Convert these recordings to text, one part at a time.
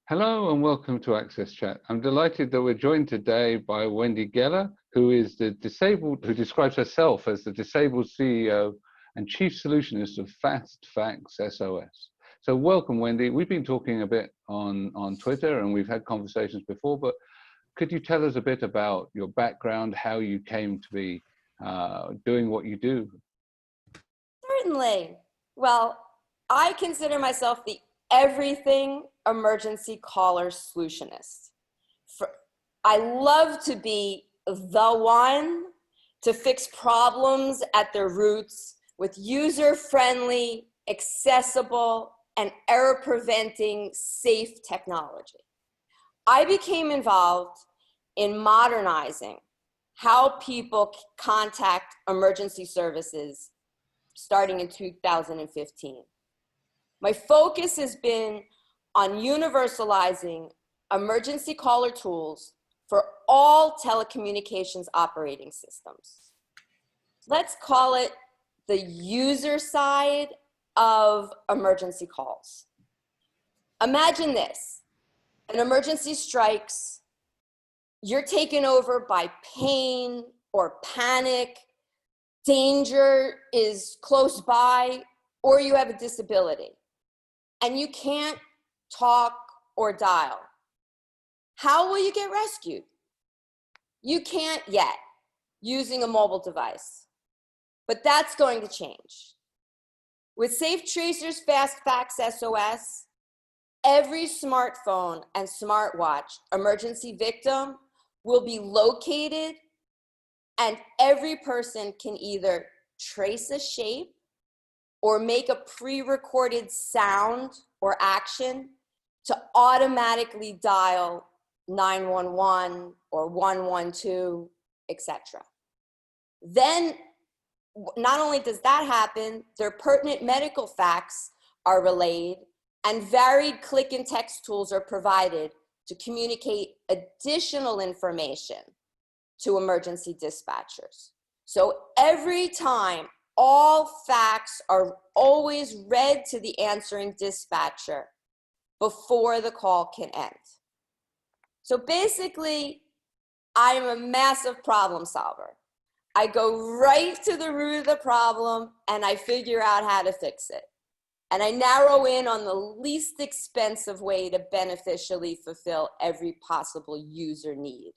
Hello and welcome to AXSChat. I'm delighted that we're joined today by Wendy who describes herself as the disabled CEO and chief solutionist of Fast Facts SOS. So welcome, Wendy. We've been talking a bit on Twitter and we've had conversations before, but could you tell us a bit about your background, how you came to be doing what you do? Certainly. Well, I consider myself the everything emergency caller solutionist. I love to be the one to fix problems at their roots with user-friendly, accessible, and error-preventing safe technology. I became involved in modernizing how people contact emergency services starting in 2015. My focus has been on universalizing emergency caller tools for all telecommunications operating systems. Let's call it the user side of emergency calls. Imagine this: an emergency strikes, you're taken over by pain or panic, danger is close by, or you have a disability, and you can't talk or dial. How will you get rescued? You can't yet, using a mobile device, but that's going to change. With Safe Tracer's Fast Facts SOS, every smartphone and smartwatch emergency victim will be located, and every person can either trace a shape or make a pre-recorded sound or action to automatically dial 911 or 112, etc. Then, not only does that happen, their pertinent medical facts are relayed, and varied click and text tools are provided to communicate additional information to emergency dispatchers. So every time, all facts are always read to the answering dispatcher before the call can end. So basically, I'm a massive problem solver. I go right to the root of the problem and I figure out how to fix it. And I narrow in on the least expensive way to beneficially fulfill every possible user need,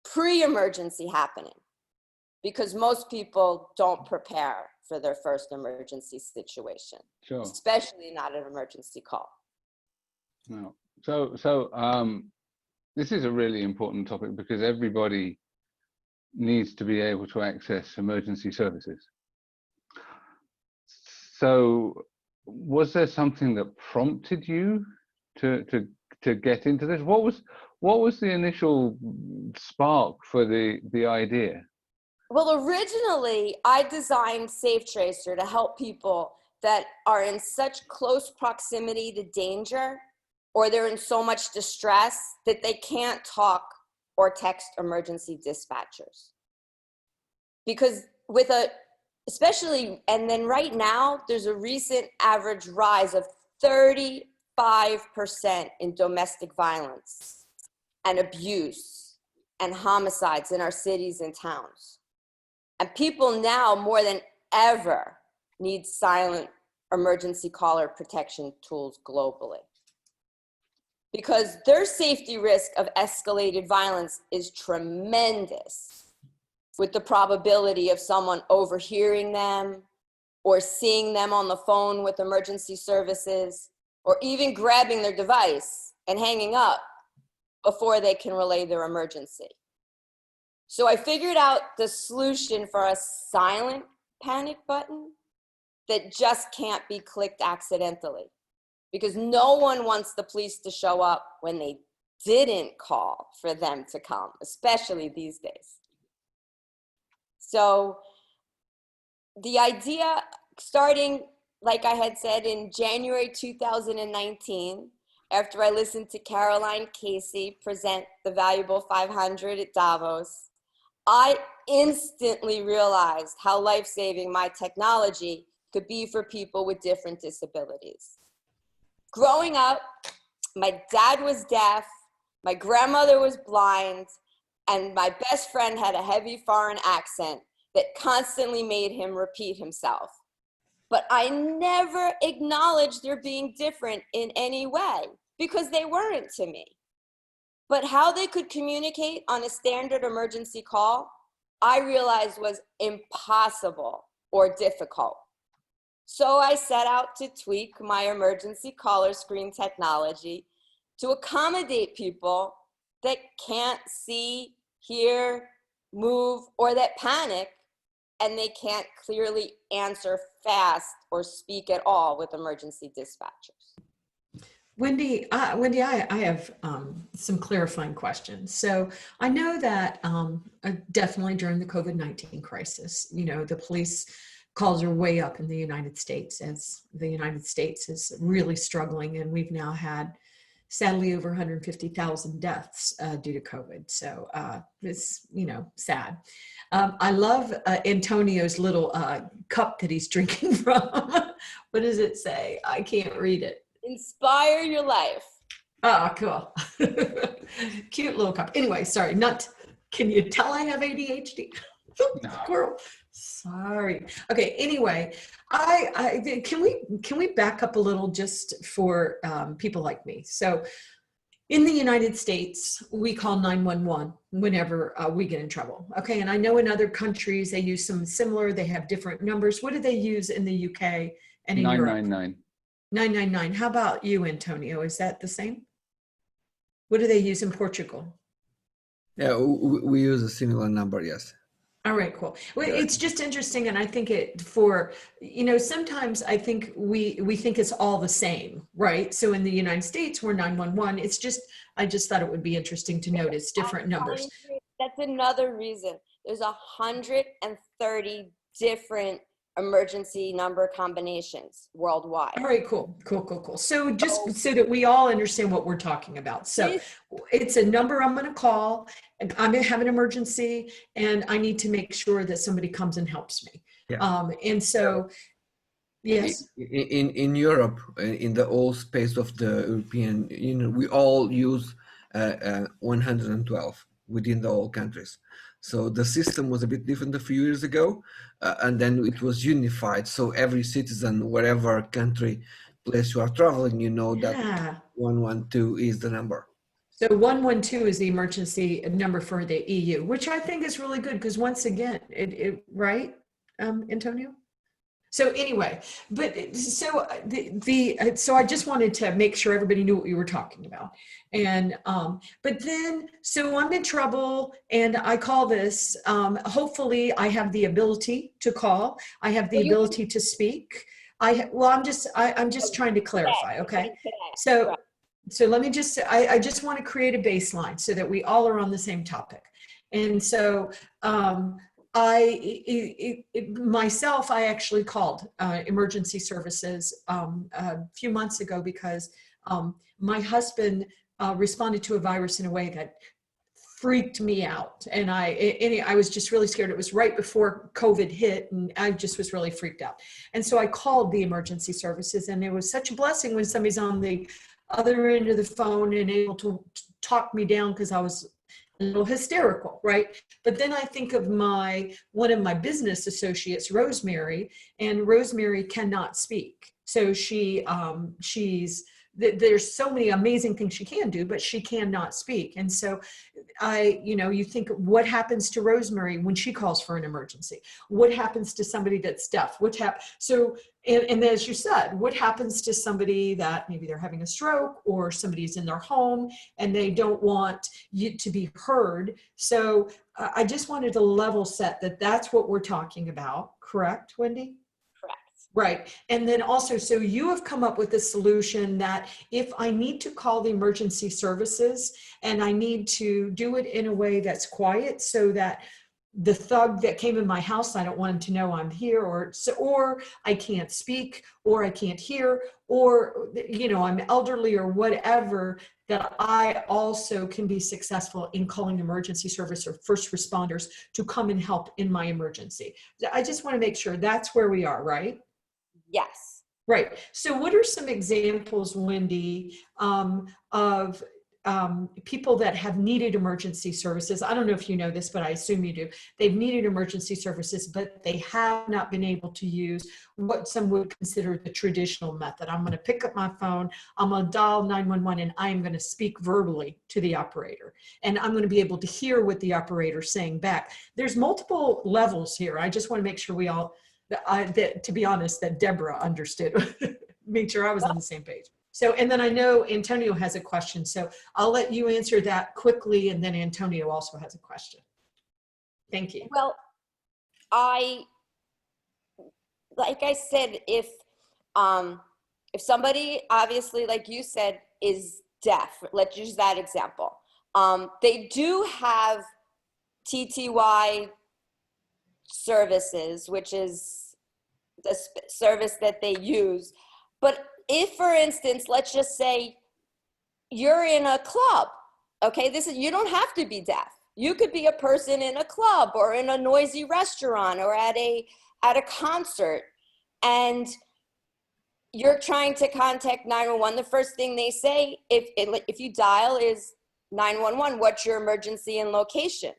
pre-emergency happening, because most people don't prepare for their first emergency situation, Sure. Especially not an emergency call. No. So this is a really important topic because everybody needs to be able to access emergency services. So was there something that prompted you to get into this? What was the initial spark for the idea? Well, originally, I designed Safe Tracer to help people that are in such close proximity to danger, or they're in so much distress that they can't talk or text emergency dispatchers. Because especially, and then right now, there's a recent average rise of 35% in domestic violence and abuse and homicides in our cities and towns. And people now more than ever need silent emergency caller protection tools globally, because their safety risk of escalated violence is tremendous, with the probability of someone overhearing them or seeing them on the phone with emergency services, or even grabbing their device and hanging up before they can relay their emergency. So I figured out the solution for a silent panic button that just can't be clicked accidentally, because no one wants the police to show up when they didn't call for them to come, especially these days. So the idea, starting, like I had said, in January 2019, after I listened to Caroline Casey present the Valuable 500 at Davos, I instantly realized how life-saving my technology could be for people with different disabilities. Growing up, my dad was deaf, my grandmother was blind, and my best friend had a heavy foreign accent that constantly made him repeat himself. But I never acknowledged their being different in any way because they weren't to me. But how they could communicate on a standard emergency call, I realized was impossible or difficult. So I set out to tweak my emergency caller screen technology to accommodate people that can't see, hear, move, or that panic, and they can't clearly answer fast or speak at all with emergency dispatchers. Wendy, I have some clarifying questions. So I know that definitely during the COVID-19 crisis, you know, the police calls are way up in the United States as the United States is really struggling. And we've now had, sadly, over 150,000 deaths due to COVID. So it's, you know, sad. I love Antonio's little cup that he's drinking from. What does it say? I can't read it. Inspire your life. Oh, cool. Cute little cup. Anyway, sorry, can you tell I have ADHD? Squirrel. Sorry. Okay, anyway, can we back up a little just for people like me? So in the United States, we call 911 whenever we get in trouble. Okay, and I know in other countries they use some similar, they have different numbers. What do they use in the UK and in Europe? 999. 999. How about you, Antonio? Is that the same? What do they use in Portugal? Yeah, we use a similar number, yes. All right, cool. Well, it's just interesting. And I think sometimes I think we think it's all the same, right? So in the United States, we're 911. I just thought it would be interesting to notice different numbers. That's another reason. There's 130 different emergency number combinations worldwide. All right, cool. So just so that we all understand what we're talking about. So it's a number I'm going to call, and I'm going to have an emergency, and I need to make sure that somebody comes and helps me. Yeah. And so, yes. In Europe, in the whole space of the European Union, we all use 112 within the whole countries. So the system was a bit different a few years ago, and then it was unified. So every citizen, wherever country, place you are traveling, you know that 112 is the number. So 112 is the emergency number for the EU, which I think is really good because once again, right, Antonio? So anyway, so I just wanted to make sure everybody knew what we were talking about. And, but then, so I'm in trouble and I call this, hopefully I have the ability to call. I have the ability to speak. I'm just trying to clarify. Okay. So let me I just want to create a baseline so that we all are on the same topic. And so, myself, I actually called emergency services a few months ago because my husband responded to a virus in a way that freaked me out. And I was just really scared. It was right before COVID hit and I just was really freaked out. And so I called the emergency services, and it was such a blessing when somebody's on the other end of the phone and able to talk me down because I was a little hysterical, right? But then I think of one of my business associates, Rosemary, and Rosemary cannot speak. So there's so many amazing things she can do, but she cannot speak. And so you think, what happens to Rosemary when she calls for an emergency? What happens to somebody that's deaf? And as you said, what happens to somebody that maybe they're having a stroke or somebody's in their home and they don't want you to be heard? So I just wanted to level set that's what we're talking about. Correct, Wendy? Right. And then also, so you have come up with a solution that if I need to call the emergency services and I need to do it in a way that's quiet so that the thug that came in my house, I don't want him to know I'm here, or I can't speak, or I can't hear, or, I'm elderly or whatever, that I also can be successful in calling emergency service or first responders to come and help in my emergency. I just want to make sure that's where we are, right? Yes. Right. So what are some examples, Wendy, of people that have needed emergency services? I don't know if you know this, but I assume you do. They've needed emergency services, but they have not been able to use what some would consider the traditional method. I'm going to pick up my phone, I'm going to dial 911, and I am going to speak verbally to the operator. And I'm going to be able to hear what the operator's saying back. There's multiple levels here. I just want to make sure we all, that, to be honest, that Deborah understood, make sure I was on the same page. So, and then I know Antonio has a question, so I'll let you answer that quickly, and then Antonio also has a question. Thank you. Well, like I said, if somebody, obviously, like you said, is deaf, let's use that example. They do have TTY services, which is the service that they use. But if, for instance, let's just say you're in a club, okay, you don't have to be deaf. You could be a person in a club or in a noisy restaurant or at a concert, and you're trying to contact 911. The first thing they say, if you dial, is 911, what's your emergency and location?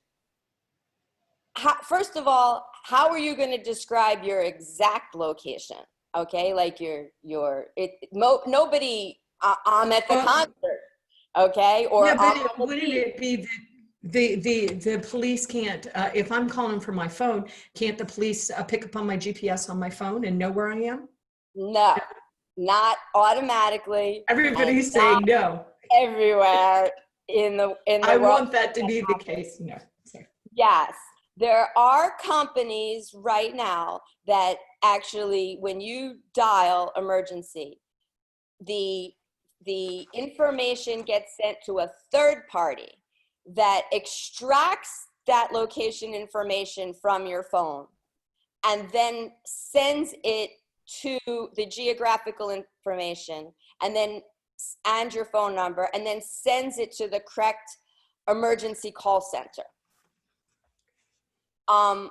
First of all, how are you going to describe your exact location? Okay, like nobody, I'm at the concert, okay? Or yeah, but wouldn't it be that the police can't, if I'm calling from my phone, can't the police pick up on my GPS on my phone and know where I am? No, not automatically. Everybody's saying no. Everywhere in the I world. Want that to be the case. No. Sorry. Yes. There are companies right now that actually, when you dial emergency, the information gets sent to a third party that extracts that location information from your phone and then sends it to the geographical information and your phone number, and then sends it to the correct emergency call center. And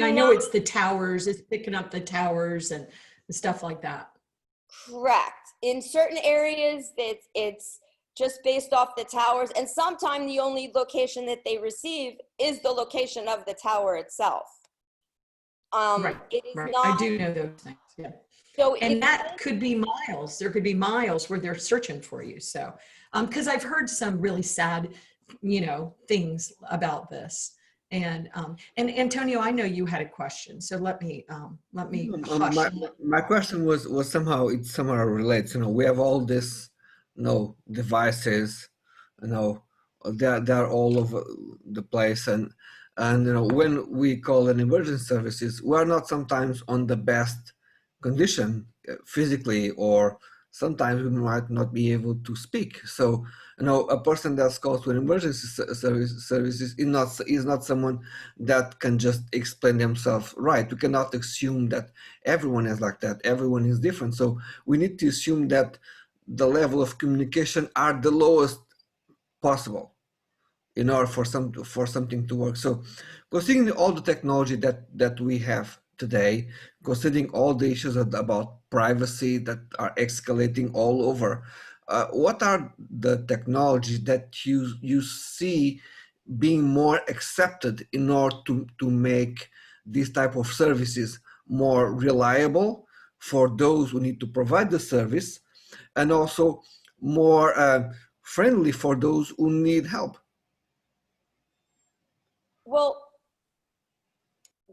I know it's the towers, it's picking up the towers and stuff like that. Correct. In certain areas, it's just based off the towers, and sometimes the only location that they receive is the location of the tower itself. Right. It is Right. not, I do know those things. Yeah. so And that could be miles. There could be miles where they're searching for you. So, because I've heard some really sad, things about this. And Antonio, I know you had a question, so let me hush. My question was somehow, it somehow relates. We have all this, devices, they're all over the place, and when we call an emergency services, we are not sometimes on the best condition physically, or sometimes we might not be able to speak. So, a person that's called to an emergency services is not someone that can just explain themselves right. We cannot assume that everyone is like that. Everyone is different. So we need to assume that the level of communication are the lowest possible in order for something to work. So considering all the technology that we have today, considering all the issues about privacy that are escalating all over, what are the technologies that you see being more accepted in order to make these type of services more reliable for those who need to provide the service, and also more friendly for those who need help? Well,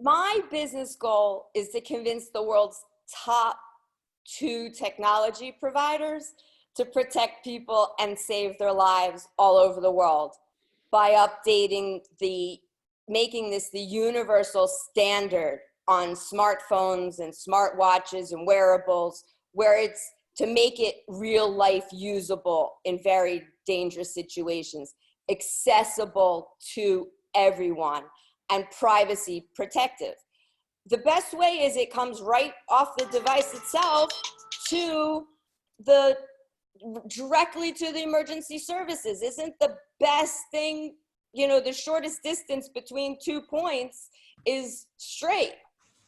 my business goal is to convince the world's top 2 technology providers to protect people and save their lives all over the world by making this the universal standard on smartphones and smartwatches and wearables, where it's to make it real life usable in very dangerous situations, accessible to everyone, and privacy protective. The best way is it comes right off the device itself directly to the emergency services. Isn't the best thing, the shortest distance between 2 points is straight.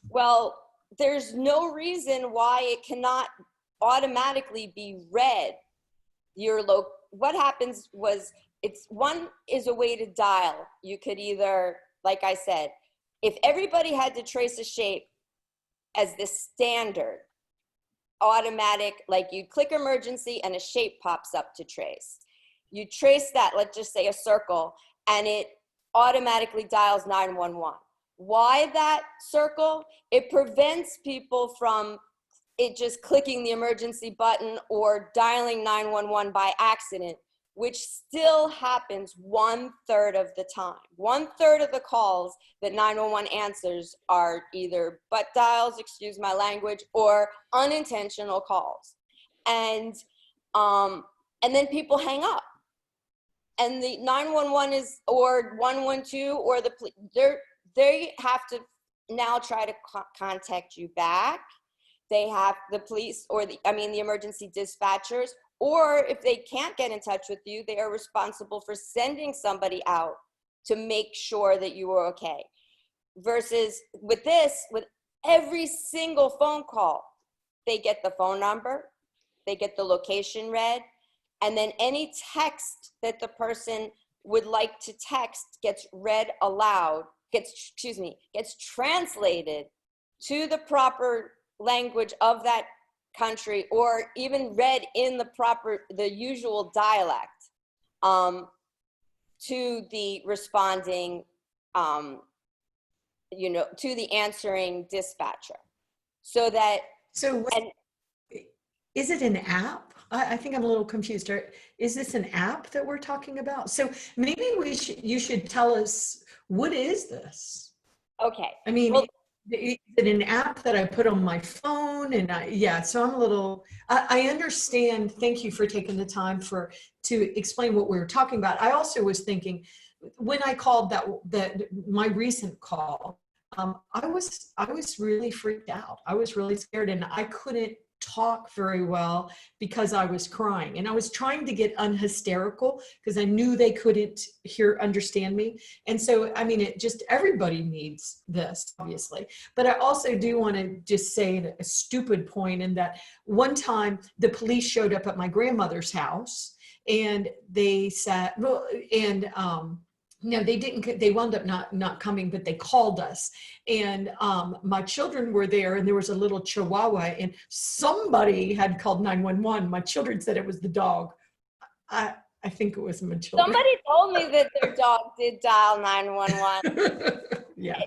Well, there's no reason why it cannot automatically be read. What happens was, one is a way to dial. You could either, like I said, if everybody had to trace a shape as the standard, automatic, like you click emergency and a shape pops up to trace. You trace that, let's just say a circle, and it automatically dials 911. Why that circle? It prevents people from just clicking the emergency button or dialing 911 by accident, which still happens 1/3 of the time. 1/3 of the calls that 911 answers are either butt dials, excuse my language, or unintentional calls. And then people hang up. And the 911 or 112 or they have to now try to contact you back. They have the police or the emergency dispatchers, or if they can't get in touch with you, they are responsible for sending somebody out to make sure that you are okay. Versus with every single phone call, they get the phone number, they get the location read, and then any text that the person would like to text gets read aloud, gets translated to the proper language of that country, or even read in the usual dialect to the responding, to the answering dispatcher. So is it an app? I think I'm a little confused. Is this an app that we're talking about? So maybe you should tell us, what is this? Okay. I mean, is it an app that I put on my phone? And so I'm a little, I understand. Thank you for taking the time to explain what we were talking about. I also was thinking, when I called my recent call, I was really freaked out. I was really scared, and I couldn't talk very well because I was crying, and I was trying to get unhysterical because I knew they couldn't understand me. And so, everybody needs this, obviously. But I also do want to just say a stupid point, in that one time the police showed up at my grandmother's house, and they said, no, they didn't. They wound up not coming, but they called us. And my children were there, and there was a little chihuahua, and somebody had called 911. My children said it was the dog. I think it was my children. Somebody told me that their dog did dial 911. Yeah.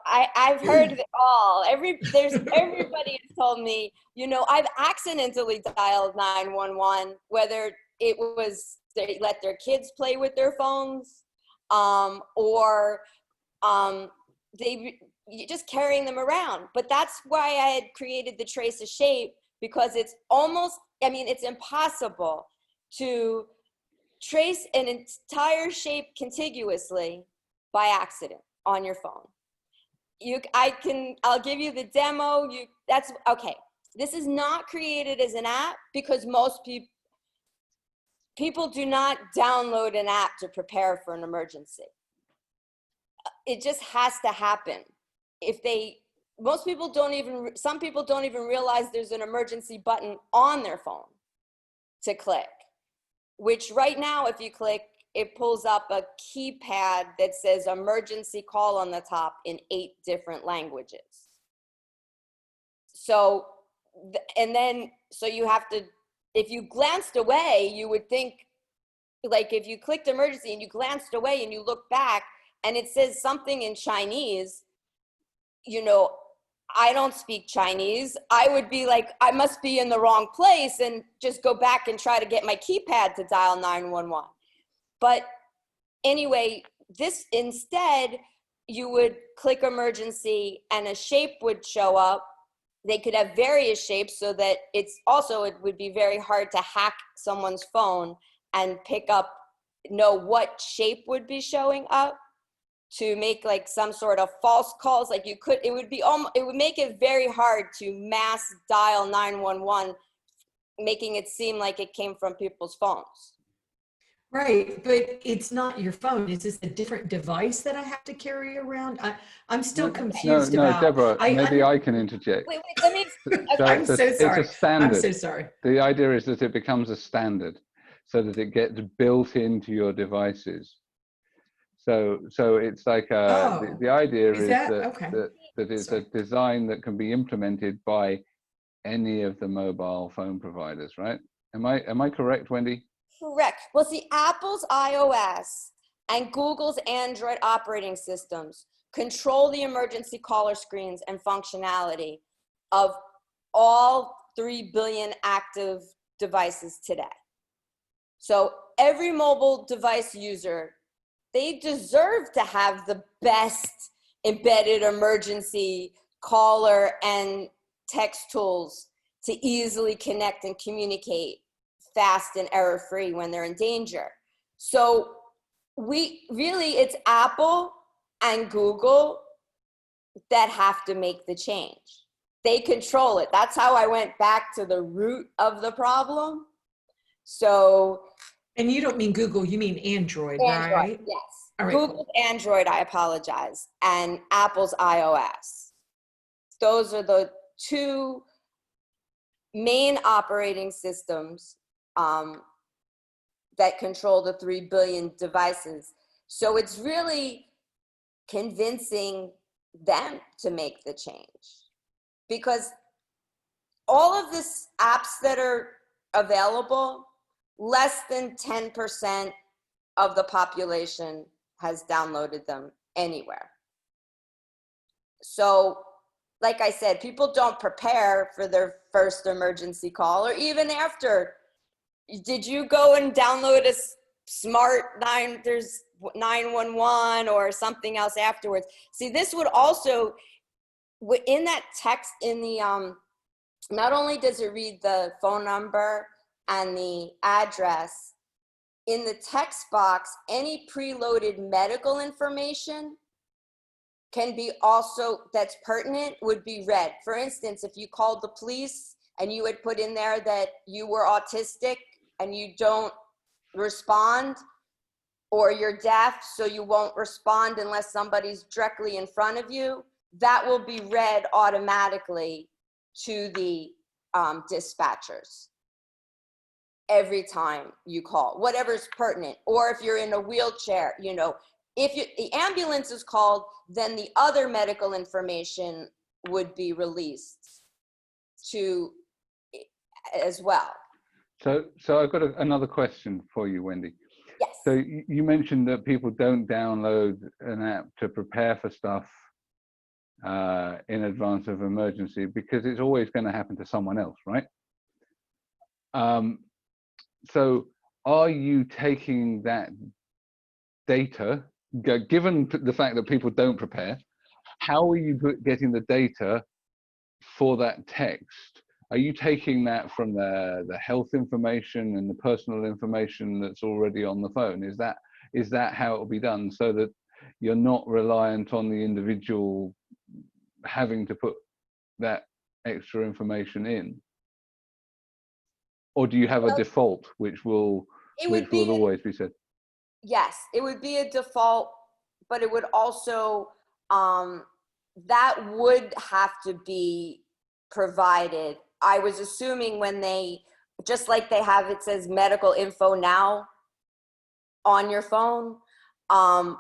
I've heard it all. Everybody has told me, I've accidentally dialed 911, whether it was they let their kids play with their phones, or you're just carrying them around. But that's why I had created the trace a shape, because it's it's impossible to trace an entire shape contiguously by accident on your phone. I'll give you the demo. That's okay. This is not created as an app because most people do not download an app to prepare for an emergency. It just has to happen. Some people don't even realize there's an emergency button on their phone to click, which right now, if you click, it pulls up a keypad that says emergency call on the top in 8 different languages. So you have to, if you glanced away, you would think, like if you clicked emergency and you glanced away and you look back and it says something in Chinese, I don't speak Chinese. I would be like, I must be in the wrong place, and just go back and try to get my keypad to dial 911. But anyway, instead, you would click emergency and a shape would show up. They could have various shapes, so that it would be very hard to hack someone's phone and know what shape would be showing up to make like some sort of false calls. Like it would make it very hard to mass dial 911, making it seem like it came from people's phones. Right, but it's not your phone. Is this a different device that I have to carry around? I'm still No, no, confused no, about, Deborah, maybe I can interject. Wait, let me, So I'm so it's a sorry. I'm standard. so sorry. The idea is that it becomes a standard so that it gets built into your devices. So it's like Oh, the idea is is that okay? that it's a Sorry. design that can be implemented by any of the mobile phone providers, right? Am I correct, Wendy? correct. Well, see, Apple's iOS and Google's Android operating systems control the emergency caller screens and functionality of all 3 billion active devices today. So every mobile device user, they deserve to have the best embedded emergency caller and text tools to easily connect and communicate fast and error-free when they're in danger. So it's Apple and Google that have to make the change. They control it. That's how I went back to the root of the problem. So, And you don't mean Google, you mean Android, Android, right? yes. All right, Google's cool. Android, I apologize, and Apple's iOS. Those are the two main operating systems that control the 3 billion devices. So it's really convincing them to make the change, because all of these apps that are available, less than 10% of the population has downloaded them anywhere. So, like I said, people don't prepare for their first emergency call, or even after. Did you go and download a there's 911 or something else afterwards? See, this would also, in that text, in the, not only does it read the phone number and the address, in the text box, any preloaded medical information can be also, that's pertinent, would be read. For instance, if you called the police and you had put in there that you were autistic and you don't respond, or you're deaf, so you won't respond unless somebody's directly in front of you, that will be read automatically to the dispatchers every time you call, whatever's pertinent. Or if you're in a wheelchair, if the ambulance is called, then the other medical information would be released to as well. So I've got another question for you, Wendy. Yes. So you mentioned that people don't download an app to prepare for stuff in advance of emergency because it's always going to happen to someone else, right? So are you taking that data, given the fact that people don't prepare, how are you getting the data for that text? Are you taking that from the health information and the personal information that's already on the phone? Is that how it will be done, so that you're not reliant on the individual having to put that extra information in? Or do you have a default which will always be said? Yes, it would be a default, but it would also, that would have to be provided. I was assuming when they, just like they have, it says medical info now on your phone,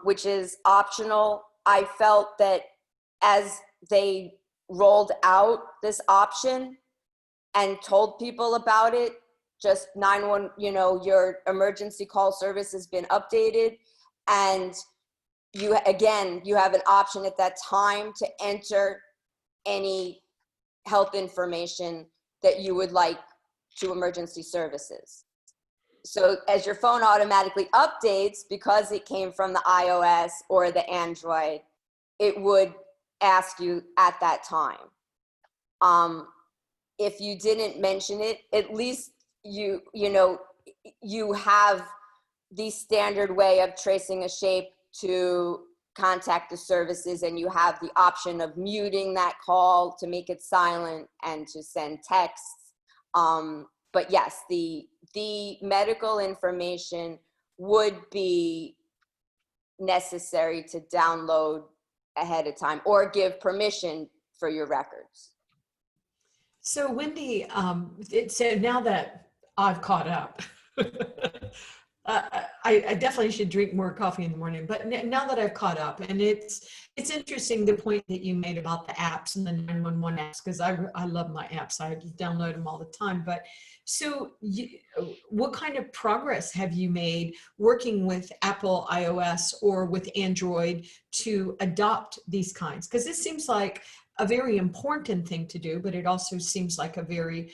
which is optional. I felt that as they rolled out this option and told people about it, just 911, your emergency call service has been updated, and you have an option at that time to enter any health information that you would like to emergency services. So as your phone automatically updates, because it came from the iOS or the Android, it would ask you at that time. If you didn't mention it, at least you have the standard way of tracing a shape to contact the services, and you have the option of muting that call to make it silent and to send texts. But yes, the medical information would be necessary to download ahead of time or give permission for your records. So Wendy, so now that I've caught up, I definitely should drink more coffee in the morning, but now that I've caught up, and it's interesting the point that you made about the apps and the 911 apps, because I love my apps. I download them all the time. But so what kind of progress have you made working with Apple iOS or with Android to adopt these kinds? Because it seems like a very important thing to do, but it also seems like a very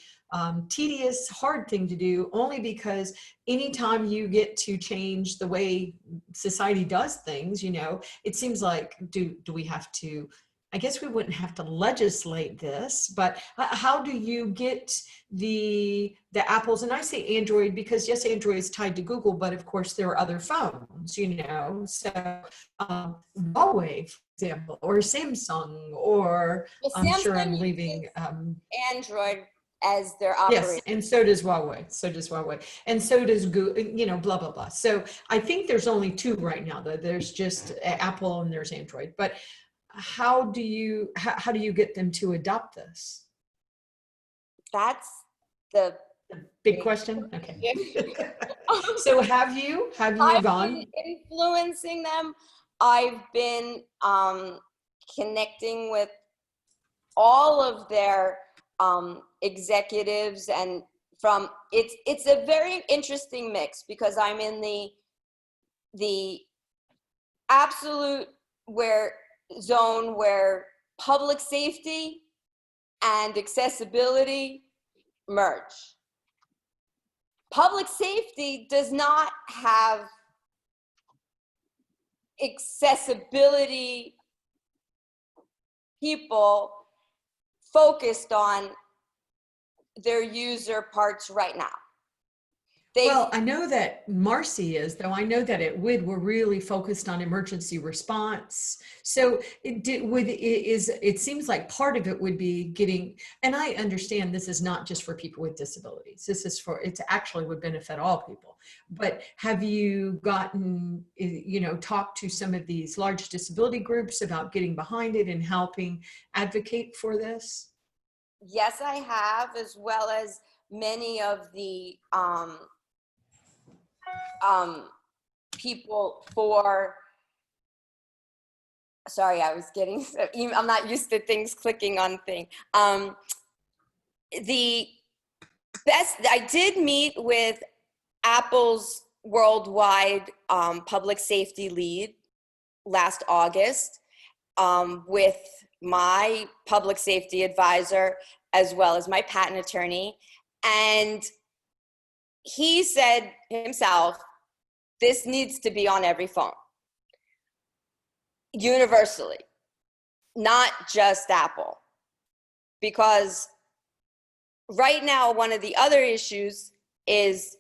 tedious, hard thing to do, only because anytime you get to change the way society does things, you know, it seems like, do we have to, I guess we wouldn't have to legislate this, but how do you get the Apples, and I say Android because yes, Android is tied to Google, but of course there are other phones, you know, so Huawei, for example, or Samsung, or Well, I'm sure I'm Samsung leaving. Android as their operating. Yes, and so does Huawei. So does Huawei, and so does Google. You know, blah blah blah. So I think there's only two right now. Though there's just Apple and there's Android. But how do you get them to adopt this? That's the Big question. Okay. So have you I've gone? been influencing them. I've been connecting with all of their executives, and from it's a very interesting mix, because I'm in the absolute zone where public safety and accessibility merge. Public safety does not have accessibility people focused on their user parts right now. Well, I know that Marcy is, though I know that at WID we're really focused on emergency response. So it seems like part of it would be getting, and I understand this is not just for people with disabilities. This is it actually would benefit all people. But have you gotten, you know, talked to some of these large disability groups about getting behind it and helping advocate for this? Yes, I have, as well as many of the people for, sorry, I was getting, I'm not used to things clicking on thing. The best, I did meet with Apple's worldwide public safety lead last August with my public safety advisor, as well as my patent attorney. And he said himself, this needs to be on every phone, universally, not just Apple. Because right now, one of the other issues is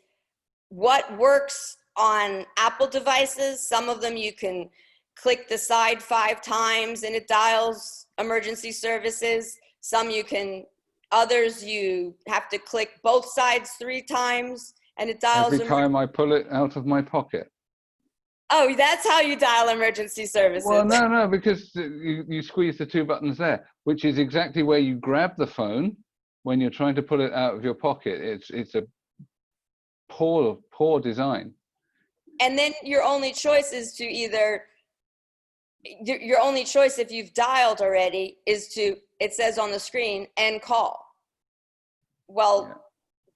what works on Apple devices. Some of them you can click the side 5 times and it dials emergency services. Some you can, others you have to click both sides 3 times and it dials. Every time I pull it out of my pocket. Oh, that's how you dial emergency services. Well, no, because you squeeze the 2 buttons there, which is exactly where you grab the phone when you're trying to pull it out of your pocket. It's a poor design. And then your only choice is to either, your only choice if you've dialed already is to, it says on the screen, end call. Well, yeah.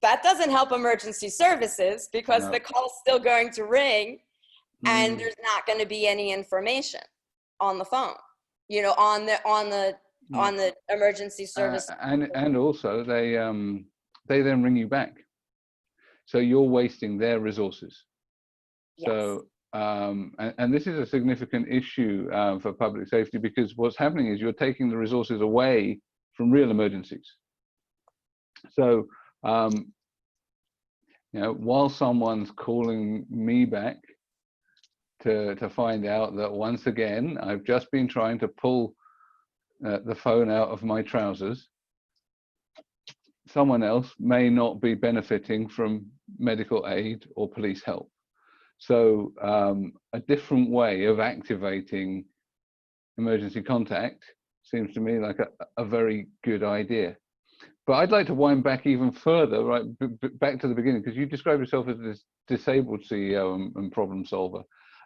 That doesn't help emergency services, because the call's still going to ring and there's not going to be any information on the phone, you know, on the emergency service. And also they then ring you back. So you're wasting their resources. Yes. So, and this is a significant issue for public safety, because what's happening is you're taking the resources away from real emergencies. So, you know, while someone's calling me back to find out that once again, I've just been trying to pull the phone out of my trousers, someone else may not be benefiting from medical aid or police help. So a different way of activating emergency contact seems to me like a very good idea. But I'd like to wind back even further, right, back to the beginning, because you describe yourself as this disabled CEO and problem solver.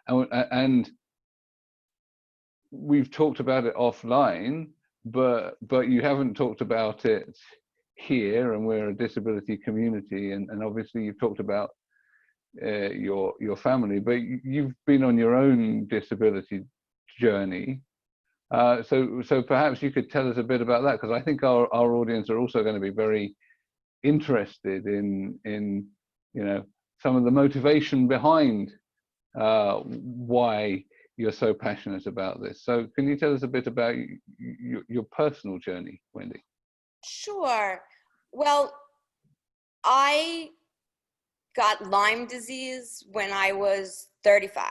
And we've talked about it offline, but you haven't talked about it here, and we're a disability community, and obviously you've talked about your family, but you've been on your own disability journey. So perhaps you could tell us a bit about that, because I think our audience are also going to be very interested in some of the motivation behind why you're so passionate about this. So can you tell us a bit about your personal journey, Wendy? Sure. Well, I got Lyme disease when I was 35,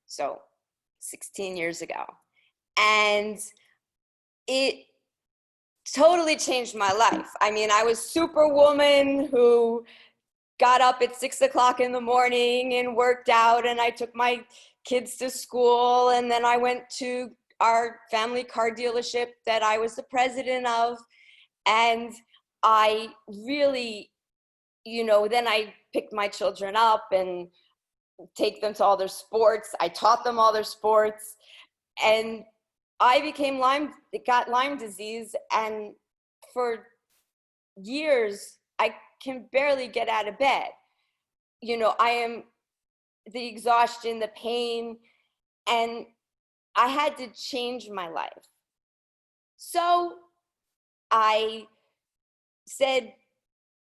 so 16 years ago. And it totally changed my life. I mean, I was Superwoman who got up at 6 o'clock in the morning and worked out, and I took my kids to school, and then I went to our family car dealership that I was the president of. And I really, then I picked my children up and take them to all their sports. I taught them all their sports, and I got Lyme disease, and for years, I can barely get out of bed. I am the exhaustion, the pain, and I had to change my life. So I said,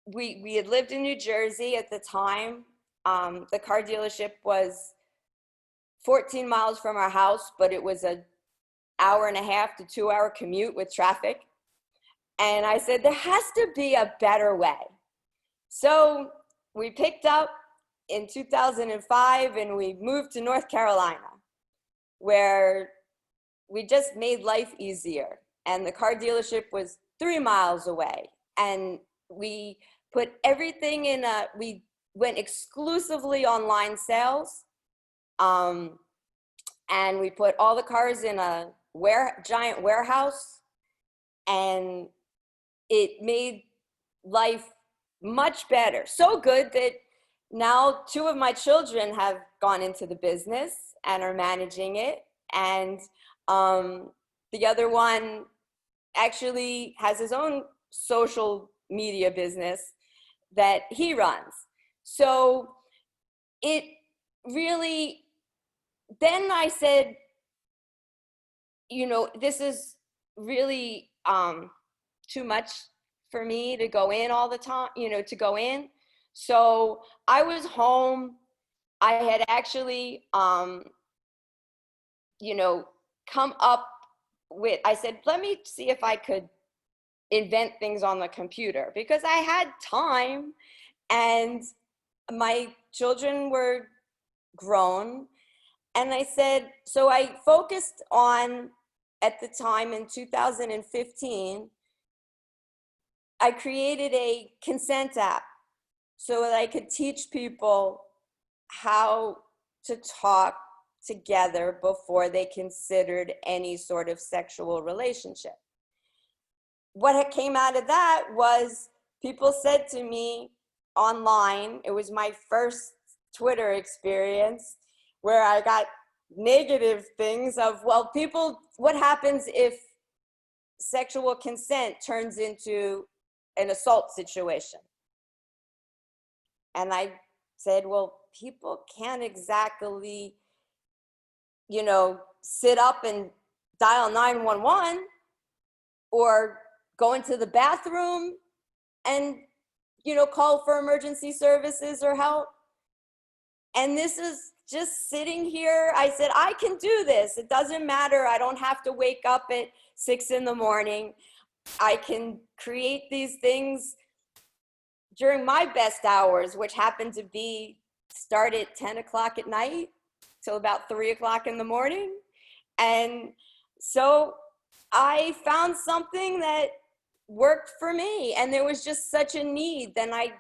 we had lived in New Jersey at the time. The car dealership was 14 miles from our house, but it was an hour and a half to 2 hour commute with traffic. And I said, there has to be a better way. So we picked up in 2005 and we moved to North Carolina, where we just made life easier. And the car dealership was 3 miles away. And we put everything we went exclusively online sales. And we put all the cars in a giant warehouse, and it made life much better. So good that now 2 of my children have gone into the business and are managing it. And the other one actually has his own social media business that he runs. So it really, then I said, this is really too much for me to go in all the time, to go in. So I was home. I had actually, come up with, I said, let me see if I could invent things on the computer, because I had time and my children were grown. And I said, so I focused on, at the time in 2015, I created a consent app so that I could teach people how to talk together before they considered any sort of sexual relationship. What came out of that was people said to me online, it was my first Twitter experience, where I got negative things of, well, what happens if sexual consent turns into an assault situation? And I said, well, people can't exactly, sit up and dial 911 or go into the bathroom and, call for emergency services or help. And this is just sitting here. I said, I can do this. It doesn't matter. I don't have to wake up at 6 in the morning. I can create these things during my best hours, which happen to start at 10 o'clock at night till about 3 o'clock in the morning. And so I found something that worked for me, and there was just such a need. Then I,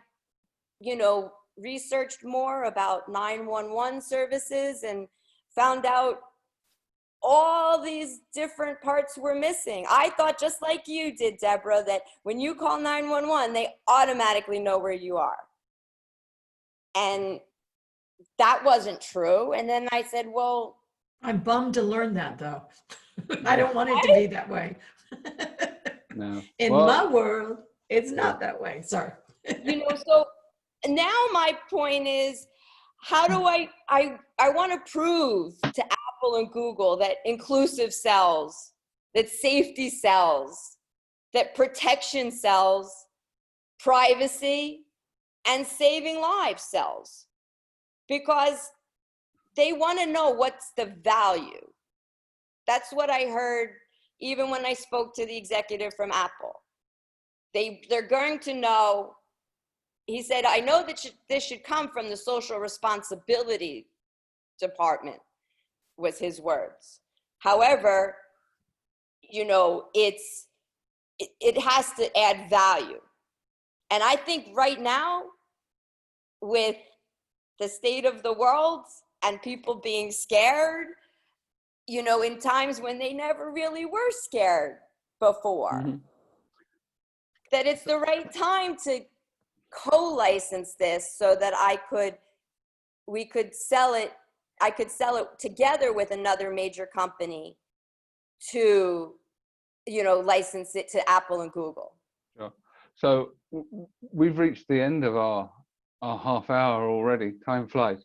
researched more about 911 services and found out all these different parts were missing. I thought, just like you did, Deborah, that when you call 911, they automatically know where you are. And that wasn't true. And then I said, well, I'm bummed to learn that, though. I don't want it to be that way. No. In my world, it's not that way. Sorry. So now my point is, how do I want to prove to Apple and Google that inclusive sells, that safety sells, that protection sells, privacy and saving lives sells, because they want to know what's the value. That's what I heard even when I spoke to the executive from Apple. They're going to know. He said, I know that this should come from the social responsibility department, was his words. However, it has to add value. And I think right now, with the state of the world and people being scared, in times when they never really were scared before, that it's the right time to co-license this so that I could sell it together with another major company to, license it to Apple and Google. Sure. So we've reached the end of our half hour already. Time flies.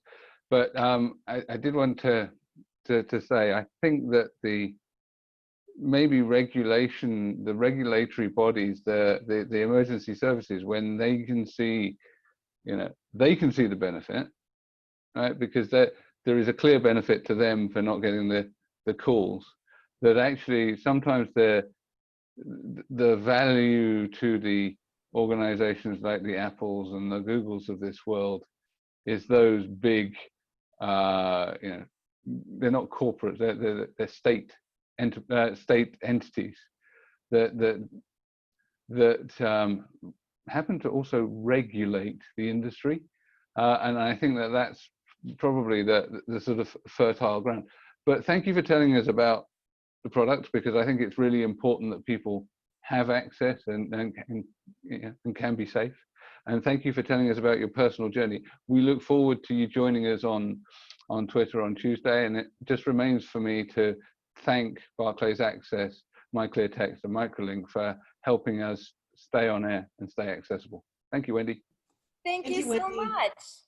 But I did want to say, I think that the regulatory bodies, the emergency services, when they can see, they can see the benefit, right? Because there is a clear benefit to them for not getting the calls, that actually sometimes the value to the organizations like the Apples and the Googles of this world is those big, they're not corporate, they're state entities that happen to also regulate the industry, and I think that's probably the sort of fertile ground. But thank you for telling us about the product, because I think it's really important that people have access and can be safe. And thank you for telling us about your personal journey. We look forward to you joining us on Twitter on Tuesday, and it just remains for me to thank Barclays Access, MyClearText, and Microlink for helping us stay on air and stay accessible. Thank you, Wendy. Thank you so Wendy. much.